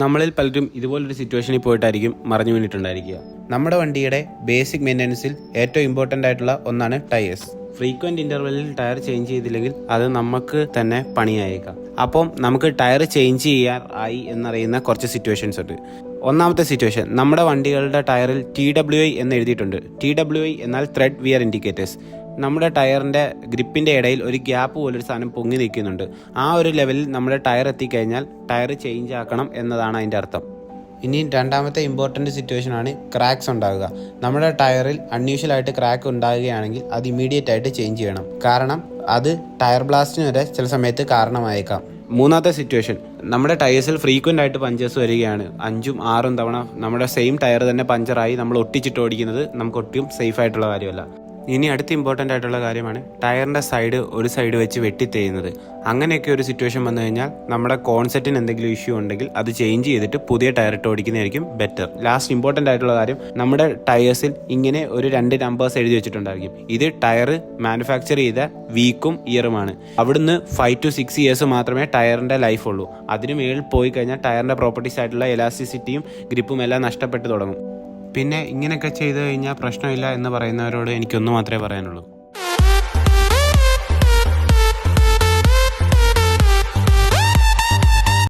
നമ്മളിൽ പലരും ഇതുപോലൊരു സിറ്റുവേഷനിൽ പോയിട്ടായിരിക്കും മറിഞ്ഞു വീണിട്ടുണ്ടായിരിക്കുക. നമ്മുടെ വണ്ടിയുടെ ബേസിക് മെയിൻ്റനൻസിൽ ഏറ്റവും ഇമ്പോർട്ടൻ്റ് ആയിട്ടുള്ള ഒന്നാണ് ടയേഴ്സ്. ഫ്രീക്വൻറ്റ് ഇൻ്റർവെല്ലിൽ ടയർ ചേഞ്ച് ചെയ്തില്ലെങ്കിൽ അത് നമുക്ക് തന്നെ പണിയായേക്കാം. അപ്പം നമുക്ക് ടയർ ചേഞ്ച് ചെയ്യാറായി എന്നറിയുന്ന കുറച്ച് സിറ്റുവേഷൻസ് ഉണ്ട്. ഒന്നാമത്തെ സിറ്റുവേഷൻ, നമ്മുടെ വണ്ടികളുടെ ടയറിൽ TWI എന്ന് എഴുതിയിട്ടുണ്ട്. TWI എന്നാൽ ത്രെഡ് വിയർ ഇൻഡിക്കേറ്റേഴ്സ്. നമ്മുടെ ടയറിൻ്റെ ഗ്രിപ്പിൻ്റെ ഇടയിൽ ഒരു ഗ്യാപ്പ് പോലൊരു സാധനം പൊങ്ങി നിൽക്കുന്നുണ്ട്. ആ ഒരു ലെവലിൽ നമ്മുടെ ടയർ എത്തിക്കഴിഞ്ഞാൽ ടയർ ചേഞ്ച് ആക്കണം എന്നതാണ് അതിൻ്റെ അർത്ഥം. ഇനി രണ്ടാമത്തെ ഇമ്പോർട്ടൻറ്റ് സിറ്റുവേഷനാണ് ക്രാക്സ് ഉണ്ടാകുക. നമ്മുടെ ടയറിൽ അൺയൂഷ്വലായിട്ട് ക്രാക്ക് ഉണ്ടാകുകയാണെങ്കിൽ അത് ഇമ്മീഡിയറ്റ് ആയിട്ട് ചേഞ്ച് ചെയ്യണം. കാരണം അത് ടയർ ബ്ലാസ്റ്റിന് വരെ ചില സമയത്ത് കാരണമായേക്കാം. മൂന്നാമത്തെ സിറ്റുവേഷൻ, നമ്മുടെ ടയേഴ്സിൽ ഫ്രീക്വൻ്റ് ആയിട്ട് പഞ്ചേഴ്സ് വരികയാണ്. 5-6 തവണ നമ്മുടെ സെയിം ടയർ തന്നെ പഞ്ചറായി നമ്മൾ ഒട്ടിച്ചിട്ട് ഓടിക്കുന്നത് നമുക്ക് ഒട്ടും സേഫ് ആയിട്ടുള്ള കാര്യമല്ല. ഇനി അടുത്ത ഇമ്പോർട്ടൻ്റ് ആയിട്ടുള്ള കാര്യമാണ് ടയറിൻ്റെ ഒരു സൈഡ് വെച്ച് വെട്ടിത്തേയുന്നത്. അങ്ങനെയൊക്കെ ഒരു സിറ്റുവേഷൻ വന്നു കഴിഞ്ഞാൽ നമ്മുടെ കോൺസെപ്റ്റിന് എന്തെങ്കിലും ഇഷ്യൂ ഉണ്ടെങ്കിൽ അത് ചേഞ്ച് ചെയ്തിട്ട് പുതിയ ടയർ ഇട്ട് ഓടിക്കുന്നതായിരിക്കും ബെറ്റർ. ലാസ്റ്റ് ഇമ്പോർട്ടൻ്റ് ആയിട്ടുള്ള കാര്യം, നമ്മുടെ ടയേഴ്സിൽ ഇങ്ങനെ ഒരു 2 നമ്പേഴ്സ് എഴുതി വെച്ചിട്ടുണ്ടായിരിക്കും. ഇത് ടയർ മാനുഫാക്ചർ ചെയ്ത വീക്കും ഇയറുമാണ്. അവിടുന്ന് 5 to 6 ഇയേഴ്സ് മാത്രമേ ടയറിൻ്റെ ലൈഫ് ഉള്ളൂ. അതിന് മേളിൽ പോയി കഴിഞ്ഞാൽ ടയറിൻ്റെ പ്രോപ്പർട്ടീസ് ആയിട്ടുള്ള എലാസ്റ്റിസിറ്റിയും ഗ്രിപ്പും എല്ലാം നഷ്ടപ്പെട്ടു തുടങ്ങും. പിന്നെ ഇങ്ങനെയൊക്കെ ചെയ്തു കഴിഞ്ഞാൽ പ്രശ്നമില്ല എന്ന് പറയുന്നവരോട് എനിക്കൊന്നു മാത്രമേ പറയാനുള്ളൂ.